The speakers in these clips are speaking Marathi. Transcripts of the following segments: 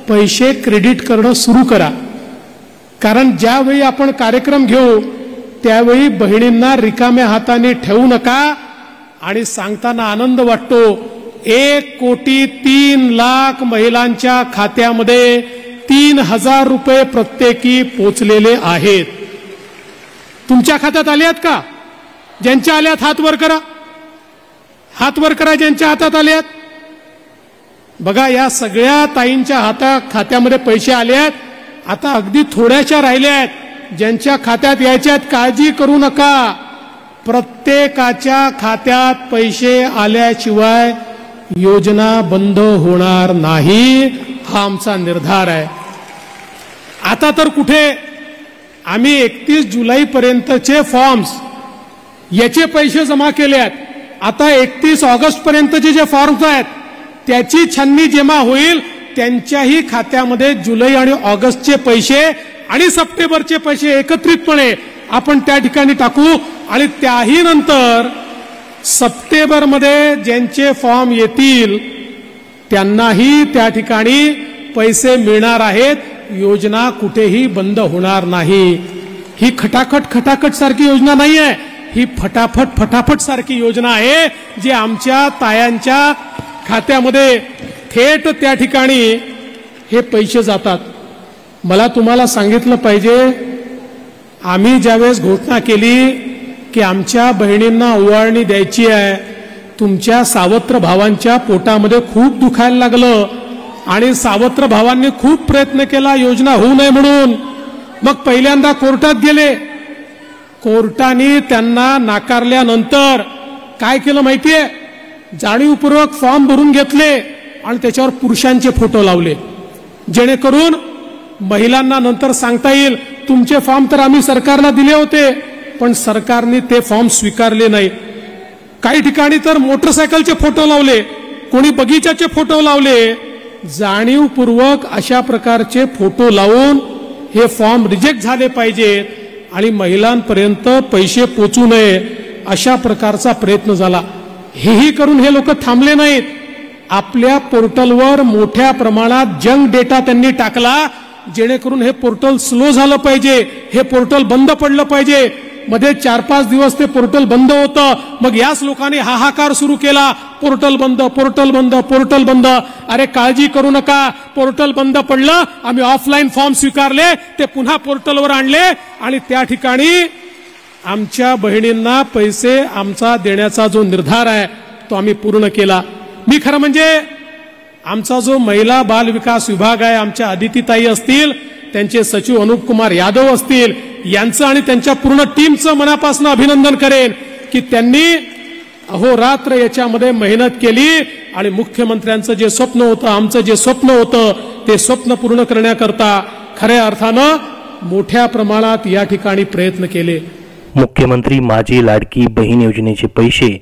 पैसे क्रेडिट करणं सुरू करा. कारण ज्यावेळी आपण कार्यक्रम घेऊ त्यावेळी बहिणींना रिकाम्या हाताने ठेवू नका. आणि सांगताना आनंद वाटतो, 1,03,00,000 महिलांच्या खात्यामध्ये 3,000 रुपये प्रत्येकी पोचलेले आहेत. तुमच्या खात्यात आले आहेत का? ज्यांच्या आल्यात हात वर करा, हात वर करा ज्यांच्या हातात आले आहेत. बघा, या सगळ्या ताईंच्या खात्यामध्ये पैसे आले आहेत. आता अगदी थोड्याशा राहिल्या आहेत ज्यांच्या खात्यात यायच्यात. काळजी करू नका, प्रत्येकाच्या खात्यात पैसे आल्याशिवाय योजना बंद होणार नाही, हा आमचा निर्धार आहे. आता तर कुठे आम्ही 31 जुलैपर्यंतचे फॉर्म्स याचे पैसे जमा केले आहेत. आता 31 ऑगस्ट पर्यंतचे जे फॉर्म्स आहेत त्याची छाननी जेव्हा होईल त्यांच्याही खात्यामध्ये जुलै आणि ऑगस्टचे पैसे आणि सप्टेंबरचे पैसे एकत्रितपणे आपण त्या ठिकाणी टाकू. आणि त्याही नंतर सप्टेंबरमध्ये ज्यांचे फॉर्म येतील त्यांनाही त्या ठिकाणी पैसे मिळणार आहेत. योजना कुठेही बंद होणार नाही. ही खटाखट सारखी योजना नाही आहे, ही फटाफट सारखी योजना आहे जी आमच्या तायांच्या खात्यामध्ये थेट त्या ठिकाणी हे पैसे जातात. मला तुम्हाला सांगितलं पाहिजे, आम्ही ज्यावेळेस घोषणा केली की आमच्या बहिणींना ओवाळणी द्यायची आहे, तुमच्या सावत्र भावांच्या पोटामध्ये खूप दुखायला लागलं आणि सावत्र भावांनी खूप प्रयत्न केला योजना होऊ नये म्हणून. मग पहिल्यांदा कोर्टात गेले, कोर्टाने त्यांना नाकारल्यानंतर काय केलं माहितीये, जाणीवपूर्वक फॉर्म भरून घेतले आणि त्याच्यावर पुरुषांचे फोटो लावले, जेणेकरून महिलांना नंतर सांगता येईल तुमचे फॉर्म तर आम्ही सरकारला दिले होते पण सरकारने ते फॉर्म स्वीकारले नाही. काही ठिकाणी तर मोटरसायकलचे फोटो लावले, कोणी बगीचाचे फोटो लावले. जाणीवपूर्वक अशा प्रकारचे फोटो लावून हे फॉर्म रिजेक्ट झाले पाहिजेत आणि महिलांपर्यंत पैसे पोचू नये अशा प्रकारचा प्रयत्न झाला. हेही करून हे लोक थांबले नाहीत. आपल्या पोर्टलवर मोठ्या प्रमाणात जंक डेटा त्यांनी टाकला, जेणेकरून हे पोर्टल स्लो झालं पाहिजे, हे पोर्टल बंद पडलं पाहिजे. मध्ये 4-5 दिवस ते पोर्टल बंद होतं. मग याच लोकांनी हाहाकार सुरू केला, पोर्टल बंद, पोर्टल बंद, पोर्टल बंद. अरे काळजी करू नका, पोर्टल बंद पडलं, आम्ही ऑफलाईन फॉर्म स्वीकारले, ते पुन्हा पोर्टलवर आणले आणि त्या ठिकाणी आमच्या बहिणींना पैसे आमचा देण्याचा जो निर्धार आहे तो आम्ही पूर्ण केला. मी खरं म्हणजे आमचा जो महिला बाल विकास विभाग आहे, आमच्या अदितीताई असतील, त्यांचे सचिव अनुप कुमार यादव असतील, यांचं आणि त्यांच्या पूर्ण टीमचं मनापासून अभिनंदन करेन की त्यांनी अहोरात्र याच्यामध्ये मेहनत केली आणि मुख्यमंत्र्यांचं जे स्वप्न होतं, आमचं जे स्वप्न होतं, ते स्वप्न पूर्ण करण्याकरता खऱ्या अर्थानं मोठ्या प्रमाणात या ठिकाणी प्रयत्न केले. मुख्यमंत्री माझी लाडकी बहीण योजनेचे पैसे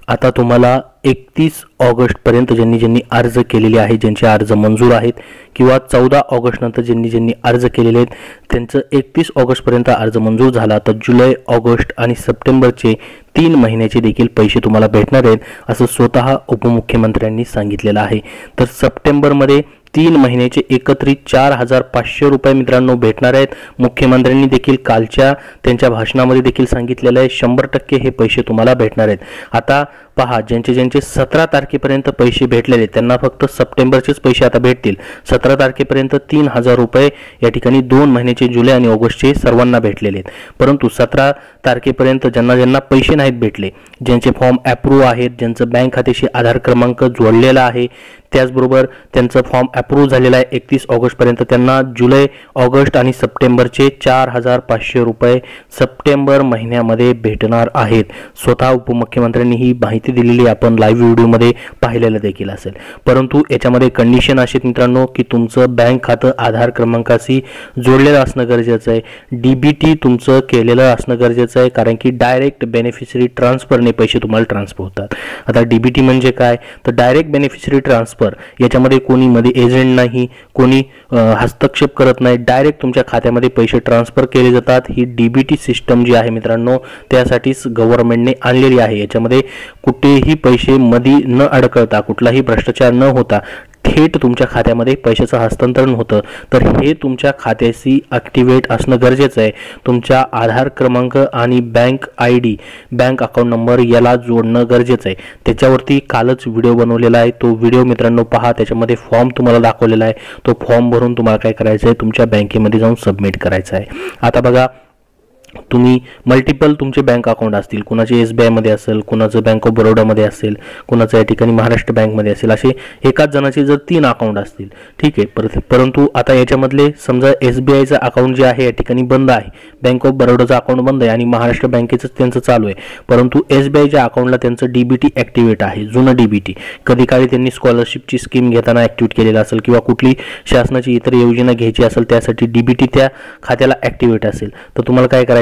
आता तुम्हाला 31 ऑगस्ट पर्यंत ज्यांनी अर्ज केलेले आहेत, ज्यांचे अर्ज मंजूर आहेत, किंवा 14 ऑगस्ट नंतर ज्यांनी अर्ज केलेले आहेत त्यांचं 31 ऑगस्ट पर्यंत अर्ज मंजूर झाला तर जुलै, ऑगस्ट आणि सप्टेंबरचे 3 महिन्याचे देखील पैसे तुम्हाला भेटणार आहेत असं स्वतः उपमुख्यमंत्र्यांनी सांगितलेलं आहे. तर सप्टेंबरमध्ये 3 महिन्याचे एकत्रित 4,500 रुपये मित्रांनो भेटणार आहेत. मुख्यमंत्र्यांनी देखील कालच्या त्यांच्या भाषणामध्ये देखील सांगितलेलं आहे 100% हे पैसे तुम्हाला भेटणार आहेत. आता पहा, ज्यांचे 17 तारखेपर्यंत पैसे भेटलेले त्यांना फक्त सप्टेंबरचेच पैसे आता भेटतील. 17 तारखेपर्यंत 3,000 रुपये या ठिकाणी 2 महिन्याचे जुलै आणि ऑगस्टचे सर्वांना भेटलेले आहेत. परंतु 17 तारखेपर्यंत ज्यांना पैसे नाहीत भेटले, ज्यांचे फॉर्म अप्रूव्ह आहेत, ज्यांचं बँक खात्याशी आधार क्रमांक जोडलेला आहे, त्याचबरोबर त्यांचं फॉर्म अप्रूव्ह झालेला आहे 31 ऑगस्ट पर्यंत, त्यांना जुलै, ऑगस्ट आणि सप्टेंबरचे 4,500 रुपये सप्टेंबर महिन्यामध्ये भेटणार आहेत. स्वतः उपमुख्यमंत्र्यांनी ही माहिती दिलेली आपण लाईव्ह व्हिडिओमध्ये पाहिलेलं देखील असेल. परंतु याच्यामध्ये कंडिशन अशी मित्रांनो की तुमचं बँक खातं आधार क्रमांकाशी जोडलेलं असणं गरजेचं आहे. DBT तुमचं केलेलं असणं गरजेचं आहे, कारण की डायरेक्ट बेनिफिशरी ट्रान्सफरने पैसे तुम्हाला ट्रान्सफर होतात. आता DBT म्हणजे काय, तर डायरेक्ट बेनिफिशरी ट्रान्सफर. याच्यामध्ये कोणी मध्ये एजंट नाही, कोणी हस्तक्षेप करत नाही, डायरेक्ट तुमच्या खात्यामध्ये पैसे ट्रान्सफर केले जातात. ही DBT सिस्टम जी आहे मित्रांनो त्यासाठीच गव्हर्नमेंटने आणलेली आहे. याच्यामध्ये कुठेही पैसे मध्ये न अडकळता, कुठलाही भ्रष्टाचार न होता थेट तुमच्या खात्यामध्ये पैशाचं हस्तांतरण होतं, तर हे तुमच्या खात्याशी ॲक्टिवेट असणं गरजेचं आहे. तुमच्या आधार क्रमांक आणि bank ID, bank account number याला जोडणं गरजेचं आहे. त्याच्यावरती कालच व्हिडिओ बनवलेला आहे, तो व्हिडिओ मित्रांनो पहा. त्याच्यामध्ये फॉर्म तुम्हाला दाखवलेला आहे, तो फॉर्म भरून तुम्हाला काय करायचं आहे, तुमच्या बँकेमध्ये जाऊन सबमिट करायचं आहे. आता बघा, तुम्ही मल्टिपल तुमचे बँक अकाउंट असतील, कुणाचे SBI मध्ये असेल, कुणाचं बँक ऑफ बरोडामध्ये असेल, कुणाचं या ठिकाणी महाराष्ट्र बँकमध्ये असेल, असे एकाच जणाचे जर 3 अकाउंट असतील, ठीक आहे. परंतु आता याच्यामधले समजा SBIचं अकाउंट जे आहे या ठिकाणी बंद आहे, बँक ऑफ बरोडाचं अकाउंट बंद आहे आणि महाराष्ट्र बँकेचं त्यांचं चालू आहे, परंतु SBIच्या अकाउंटला त्यांचं DBT ॲक्टिवेट आहे, जुनं DBT. कधी काळी त्यांनी स्कॉलरशिपची स्कीम घेताना ॲक्टिवेट केलेलं असेल किंवा कुठली शासनाची इतर योजना घ्यायची असेल त्यासाठी DBT त्या खात्याला ॲक्टिवेट असेल, तर तुम्हाला काय करायचं,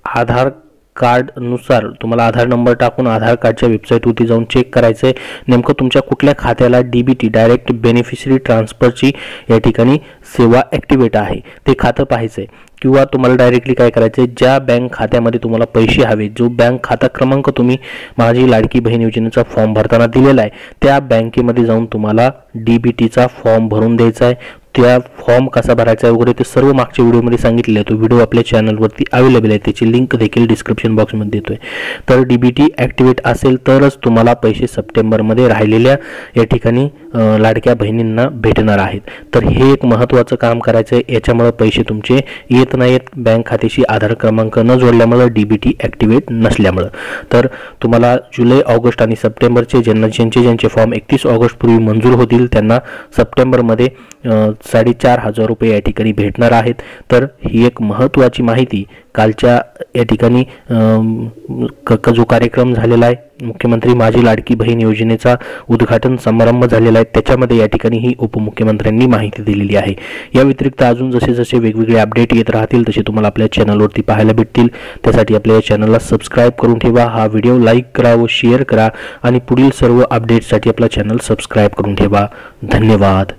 आधार कार्ड नुसार तुम्हाला आधार नंबर टाकून आधार कार्डच्या वेबसाईटवरती जाऊन चेक करायचं आहे नेमकं तुमच्या कुठल्या खात्याला DBT डायरेक्ट बेनिफिशरी ट्रान्सफरची या ठिकाणी सेवा ॲक्टिवेट आहे ते खातं पाहायचं आहे. किंवा तुम्हाला डायरेक्टली काय करायचं आहे, ज्या बँक खात्यामध्ये तुम्हाला पैसे हवे, जो बँक खाता क्रमांक तुम्ही माझी लाडकी बहीण योजनेचा फॉर्म भरताना दिलेला आहे, त्या बँकेमध्ये जाऊन तुम्हाला DBTचा फॉर्म भरून द्यायचा आहे. त्या फॉर्म कसा भरायचा वगैरे ते सर्व मागच्या व्हिडिओमध्ये सांगितले आहे. तो व्हिडिओ आपल्या चॅनलवरती अवेलेबल आहे, त्याची लिंक देखील डिस्क्रिप्शन बॉक्समध्ये देतोय. तर DBT ॲक्टिवेट असेल तरच तुम्हाला पैसे सप्टेंबरमध्ये राहिलेल्या या ठिकाणी लाडक्या बहिणींना भेटणार आहेत. तर हे एक महत्त्वाचं काम करायचं आहे. याच्यामुळे पैसे तुमचे येत नाहीत, बँक खात्याशी आधार क्रमांक न जोडल्यामुळे, DBT ॲक्टिवेट नसल्यामुळं. तर तुम्हाला जुलै, ऑगस्ट आणि सप्टेंबरचे ज्यांचे फॉर्म 31 ऑगस्ट पूर्वी मंजूर होतील त्यांना सप्टेंबरमध्ये 4,500 रुपये या ठिकाणी भेटणार आहेत. तर ही एक महत्त्वाची माहिती कालच्या या ठिकाणी जो कार्यक्रम झालेला आहे, मुख्यमंत्री माझी लाडकी बहीण योजनेचा उद्घाटन समारंभ झालेला आहे, त्याच्यामध्ये या ठिकाणी ही उपमुख्यमंत्र्यांनी माहिती दिलेली आहे. या व्यतिरिक्त अजून जसे जसे वेगवेगळे अपडेट येत राहतील तसे तुम्हाला आपल्या चॅनलवरती पाहायला भेटतील. त्यासाठी आपल्या चॅनलला सबस्क्राईब करून ठेवा, हा व्हिडिओ लाईक करा व शेअर करा आणि पुढील सर्व अपडेट्ससाठी आपला चॅनल सबस्क्राईब करून ठेवा. धन्यवाद.